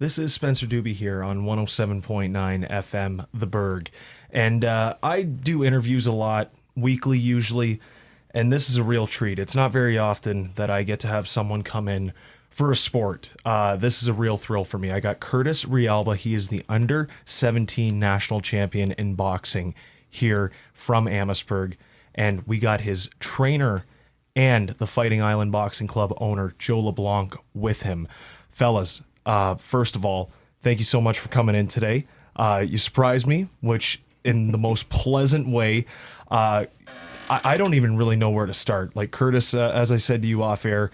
This is Spencer Duby here on 107.9 FM The Berg. And I do interviews a lot, weekly usually, and this is a real treat. It's not very often that I get to have someone come in for a sport. This is a real thrill for me. I got Curtis Realba. He is the under-17 national champion in boxing here from Amherstburg. And we got his trainer and the Fighting Island Boxing Club owner, Joe LeBlanc, with him. Fellas, first of all, thank you so much for coming in today. You surprised me, which in the most pleasant way. I don't even really know where to start. Like Curtis, as I said to you off air,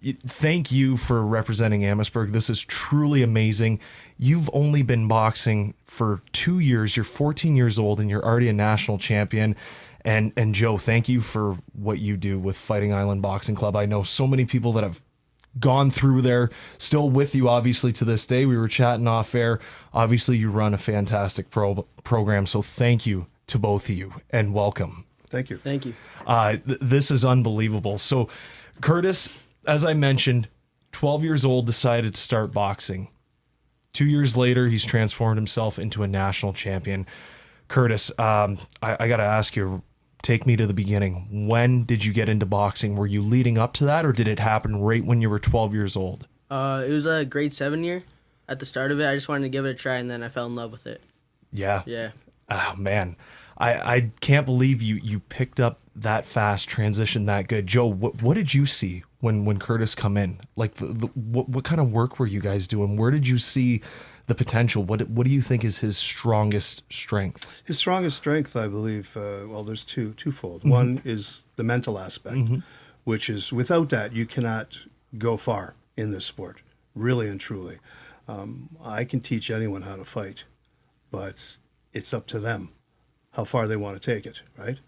thank you for representing Amherstburg. This is truly amazing. You've only been boxing for 2 years. You're 14 years old and you're already a national champion. And Joe, thank you for what you do with Fighting Island Boxing Club. I know so many people that have gone through there, still with you, obviously, to this day. We were chatting off air. Obviously, you run a fantastic program, so thank you to both of you, and welcome. Thank you. Thank you. This is unbelievable. So, Curtis, as I mentioned, 12 years old, decided to start boxing. 2 years later, he's transformed himself into a national champion. Curtis, I got to ask you, take me to the beginning. When did you get into boxing? Were you leading up to that, or did it happen right when you were 12 years old? It was a grade 7 year. At the start of it, I just wanted to give it a try, and then I fell in love with it. Yeah. Yeah. Oh, man. I can't believe you picked up that fast, transition that good. Joe, what did you see when Curtis come in? Like, what kind of work were you guys doing? Where did you see the potential? What do you think is his strongest strength? His strongest strength, I believe, there's twofold. Mm-hmm. One is the mental aspect, which is, without that, you cannot go far in this sport, really and truly. I can teach anyone how to fight, but it's up to them how far they want to take it, right?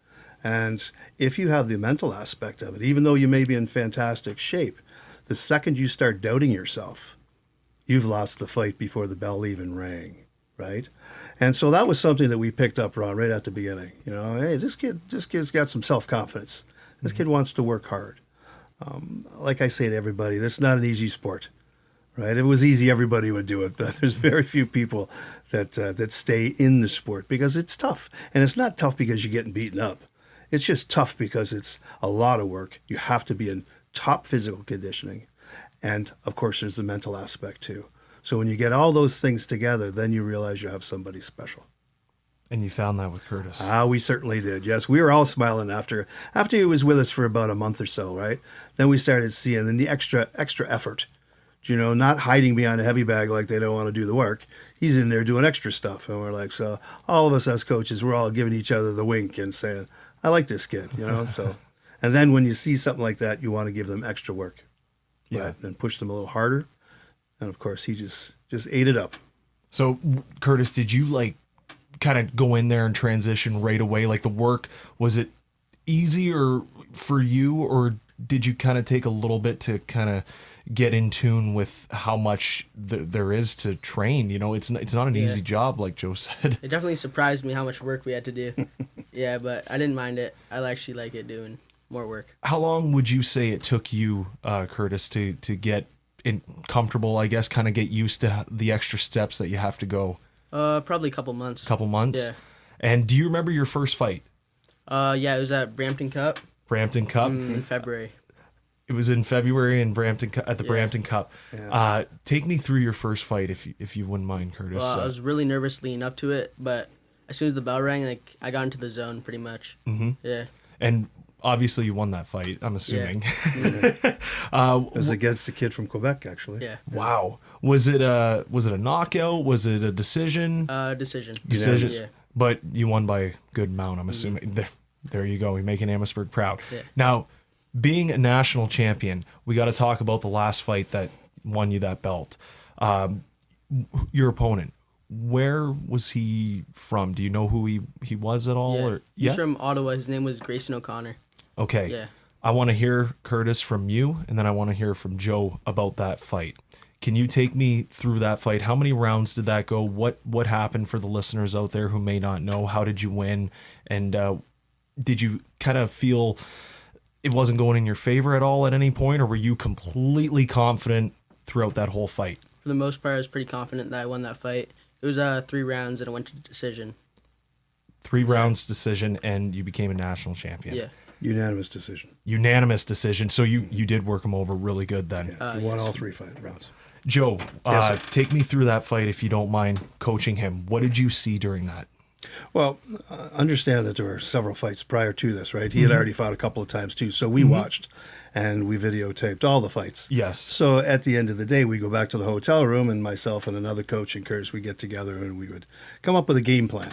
And if you have the mental aspect of it, even though you may be in fantastic shape, the second you start doubting yourself, you've lost the fight before the bell even rang, right? And so that was something that we picked up on right at the beginning. You know, hey, this kid's got some self-confidence. This kid wants to work hard. Like I say to everybody, this is not an easy sport, right? If it was easy, everybody would do it. But there's very few people that stay in the sport because it's tough. And it's not tough because you're getting beaten up. It's just tough because it's a lot of work. You have to be in top physical conditioning. And, of course, there's the mental aspect, too. So when you get all those things together, then you realize you have somebody special. And you found that with Curtis. We certainly did, yes. We were all smiling after he was with us for about a month or so, right? Then we started seeing the extra effort, you know, not hiding behind a heavy bag like they don't want to do the work. He's in there doing extra stuff. And we're like, so all of us as coaches, we're all giving each other the wink and saying, I like this kid, you know? So, and then when you see something like that, you want to give them extra work. Yeah. Right, and push them a little harder. And of course, he just ate it up. So, Curtis, did you like kind of go in there and transition right away? Like the work, was it easier for you, or did you kind of take a little bit to kind of get in tune with how much there is to train? You know, it's not an easy job, like Joe said. It definitely surprised me how much work we had to do. Yeah, but I didn't mind it. I actually like it doing more work. How long would you say it took you, Curtis, to get comfortable, I guess, kind of get used to the extra steps that you have to go? Probably a couple months. Couple months? Yeah. And do you remember your first fight? Yeah, it was at Brampton Cup. Brampton Cup? In February. It was in February in Brampton at the Brampton Cup. Yeah. Take me through your first fight, if you wouldn't mind, Curtis. Well, I was really nervous leading up to it, but as soon as the bell rang, like I got into the zone pretty much. Mm-hmm. Yeah. And obviously you won that fight, I'm assuming. It was against a kid from Quebec, actually. Yeah. Wow. Was it a knockout? Was it a decision? Decision. Decision. Yeah. But you won by a good amount, I'm assuming. There you go. You're making Amherstburg proud. Yeah. Now, being a national champion, we got to talk about the last fight that won you that belt. Your opponent, where was he from? Do you know who he was at all? Yeah. Or He's from Ottawa. His name was Grayson O'Connor. Okay. Yeah. I want to hear, Curtis, from you, and then I want to hear from Joe about that fight. Can you take me through that fight? How many rounds did that go? What happened for the listeners out there who may not know? How did you win? And did you kind of feel it wasn't going in your favor at all at any point, or were you completely confident throughout that whole fight? for the most part, I was pretty confident that I won that fight. It was 3 rounds, and it went to decision. 3 rounds decision, and you became a national champion. Yeah. Unanimous decision. Unanimous decision. So you did work him over really good then. He won all 3 rounds. Joe, Yes, sir. take me through that fight if you don't mind coaching him. What did you see during that? Well, understand that there were several fights prior to this, right? He had already fought a couple of times too. So we watched and we videotaped all the fights. Yes. So at the end of the day, we go back to the hotel room, and myself and another coach and Curtis, we get together and we would come up with a game plan,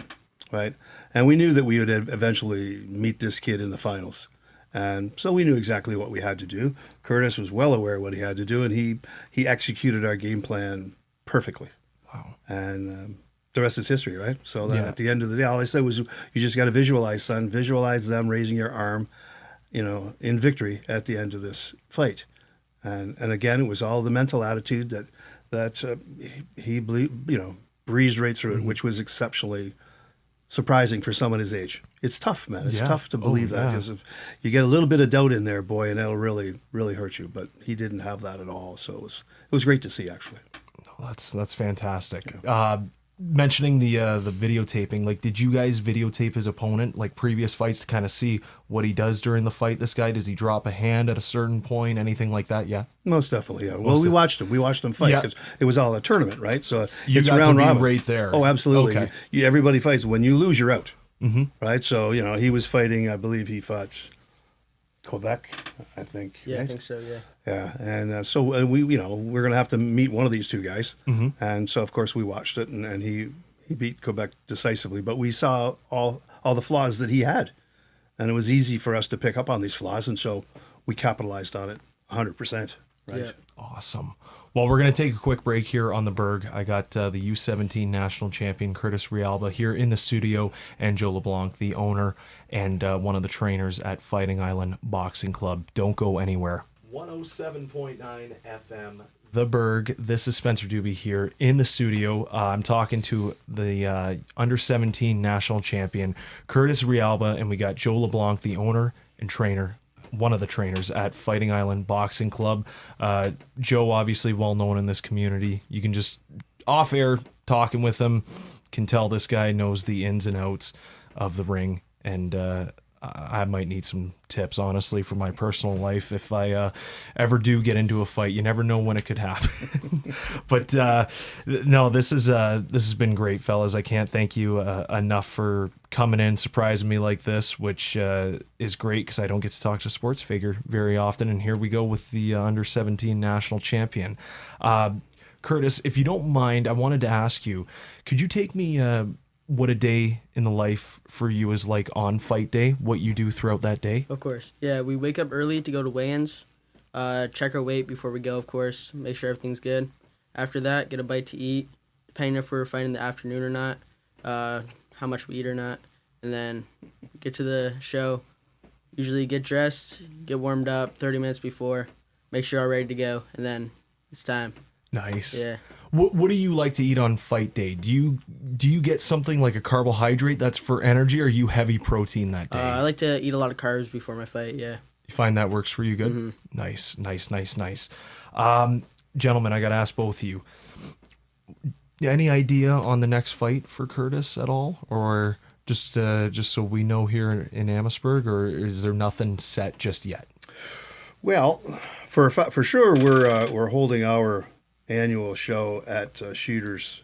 right? And we knew that we would eventually meet this kid in the finals. And so we knew exactly what we had to do. Curtis was well aware of what he had to do, and he executed our game plan perfectly. Wow. And the rest is history, right? So that Yeah. at the end of the day, all I said was, you just got to visualize, son. Visualize them raising your arm, in victory at the end of this fight. And again, it was all the mental attitude that he breezed right through it, which was exceptionally surprising for someone his age. It's tough, man. It's Yeah. tough to believe that, yeah. because if you get a little bit of doubt in there, boy, and that'll really, really hurt you. But he didn't have that at all. So it was great to see, actually. Oh, that's fantastic. Mentioning the videotaping, like, did you guys videotape his opponent, like previous fights, to kind of see what he does during the fight? This guy, does he drop a hand at a certain point, anything like that? Yeah. Most definitely, yeah. Well, we watched him fight, Yeah. because it was all a tournament, right? So You it's got to round be robin right there. Oh, absolutely. Okay. Everybody fights. When you lose, you're out. Mm-hmm. Right? So he was fighting. I believe he fought Quebec, I think. Yeah, right? I think so, yeah. Yeah, and so we're going to have to meet one of these two guys, and so of course we watched it, and he beat Quebec decisively. But we saw all the flaws that he had, and it was easy for us to pick up on these flaws, and so we capitalized on it 100%. Right. Yeah. Awesome. Well, we're going to take a quick break here on the Berg. I got the U17 national champion, Curtis Realba, here in the studio, and Joe LeBlanc, the owner and one of the trainers at Fighting Island Boxing Club. Don't go anywhere. 107.9 FM, The Berg. This is Spencer Duby here in the studio. I'm talking to the under-17 national champion, Curtis Realba, and we got Joe LeBlanc, the owner and trainer, one of the trainers at Fighting Island Boxing Club. Joe, obviously well known in this community. You can just, off air, talking with him, can tell this guy knows the ins and outs of the ring. And I might need some tips, honestly, for my personal life. If I ever do get into a fight, you never know when it could happen. But no, this has been great, fellas. I can't thank you enough for coming in, surprising me like this, which is great because I don't get to talk to a sports figure very often. And here we go with the under-17 national champion. Curtis, if you don't mind, I wanted to ask you, could you take me what a day in the life for you is like on fight day, what you do throughout that day? Of course. Yeah, we wake up early to go to weigh-ins, check our weight before we go, of course, make sure everything's good. After that, get a bite to eat, depending if we're fighting in the afternoon or not, how much we eat or not, and then get to the show. Usually get dressed, get warmed up 30 minutes before, make sure I'm ready to go, and then it's time. Nice. Yeah. What do you like to eat on fight day? Do you get something like a carbohydrate that's for energy, or are you heavy protein that day? I like to eat a lot of carbs before my fight, yeah. You find that works for you good? Mm-hmm. Nice. Gentlemen, I got to ask both of you. Any idea on the next fight for Curtis at all? Or just so we know here in Amherstburg, or is there nothing set just yet? Well, for sure, we're holding our annual show at Shooters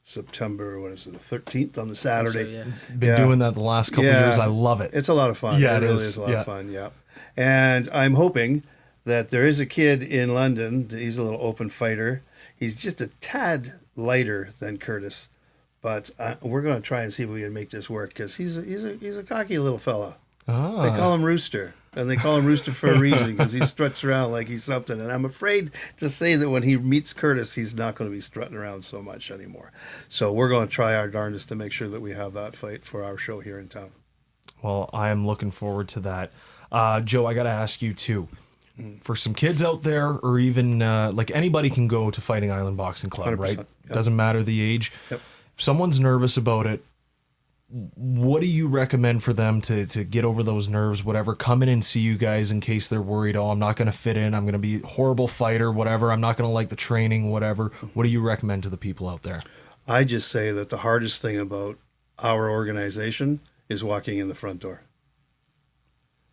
September, the 13th on the Saturday. So, yeah. Been doing that the last couple of years. I love it. It's a lot of fun. Yeah, it really is a lot of fun, yeah. And I'm hoping that there is a kid in London. He's a little open fighter. He's just a tad lighter than Curtis. But we're going to try and see if we can make this work, because he's a cocky little fella. Ah. They call him Rooster. And they call him Rooster for a reason, because he struts around like he's something. And I'm afraid to say that when he meets Curtis, he's not going to be strutting around so much anymore. So we're going to try our darndest to make sure that we have that fight for our show here in town. Well, I am looking forward to that. Joe, I got to ask you, too. For some kids out there, or even like anybody can go to Fighting Island Boxing Club, right? Yep. Doesn't matter the age. Yep. If someone's nervous about it, what do you recommend for them to get over those nerves, whatever, come in and see you guys in case they're worried, oh, I'm not going to fit in, I'm going to be a horrible fighter, whatever, I'm not going to like the training, whatever. What do you recommend to the people out there? I just say that the hardest thing about our organization is walking in the front door.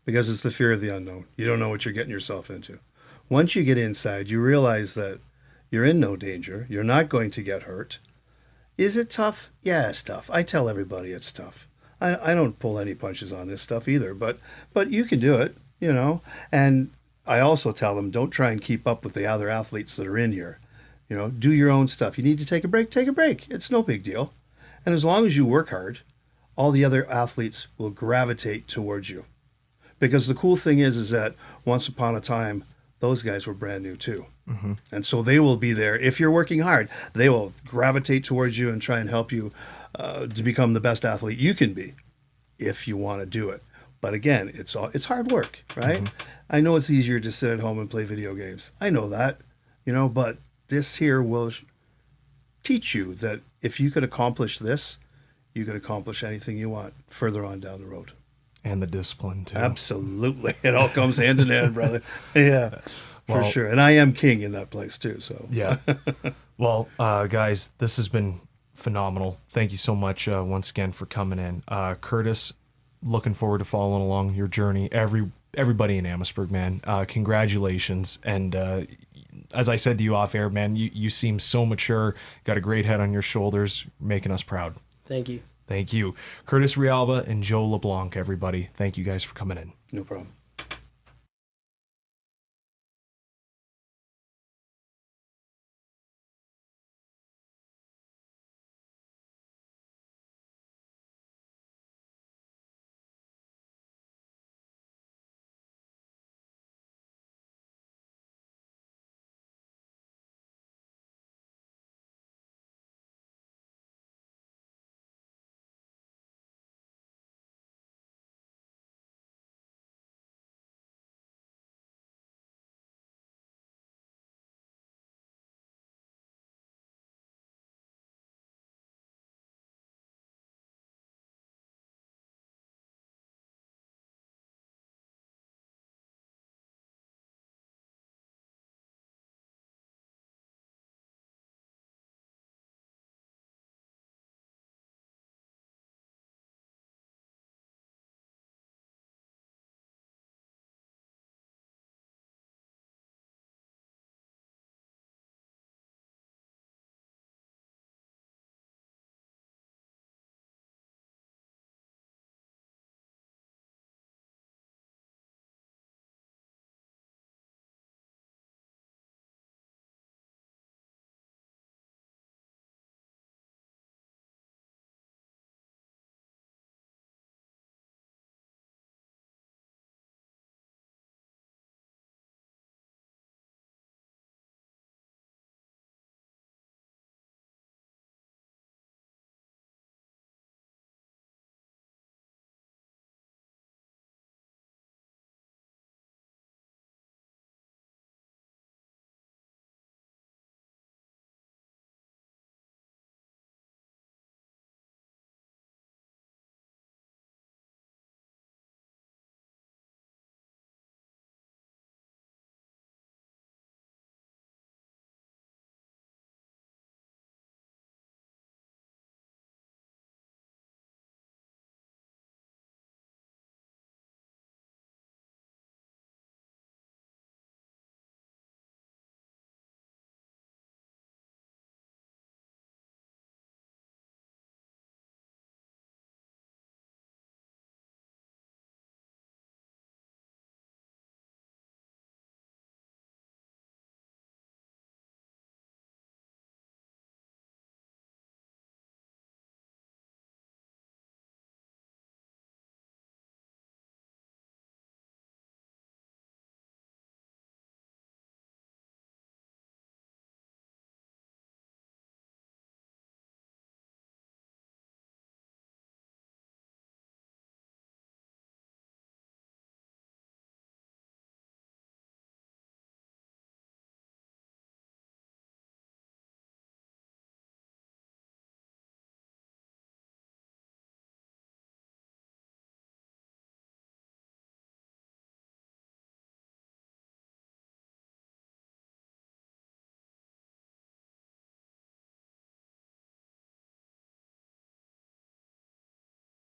Because it's the fear of the unknown. You don't know what you're getting yourself into. Once you get inside, you realize that you're in no danger. You're not going to get hurt. Is it tough? Yeah, it's tough. I tell everybody it's tough. I don't pull any punches on this stuff either, but you can do it, you know. And I also tell them, don't try and keep up with the other athletes that are in here. You know, do your own stuff. You need to take a break, take a break. It's no big deal. And as long as you work hard, all the other athletes will gravitate towards you. Because the cool thing is that once upon a time, those guys were brand new too. Mm-hmm. And so they will be there. If you're working hard, they will gravitate towards you and try and help you to become the best athlete you can be if you want to do it. But again, it's hard work, right? Mm-hmm. I know it's easier to sit at home and play video games. I know that, you know, but this here will teach you that if you could accomplish this, you could accomplish anything you want further on down the road. And the discipline, too. Absolutely. It all comes hand in hand, brother. Yeah, for sure. And I am king in that place, too. So yeah. Well, guys, this has been phenomenal. Thank you so much once again for coming in. Curtis, looking forward to following along your journey. Everybody in Amherstburg, man, congratulations. And as I said to you off air, man, you seem so mature, got a great head on your shoulders, making us proud. Thank you. Thank you. Curtis Realba and Joe LeBlanc, everybody. Thank you guys for coming in. No problem.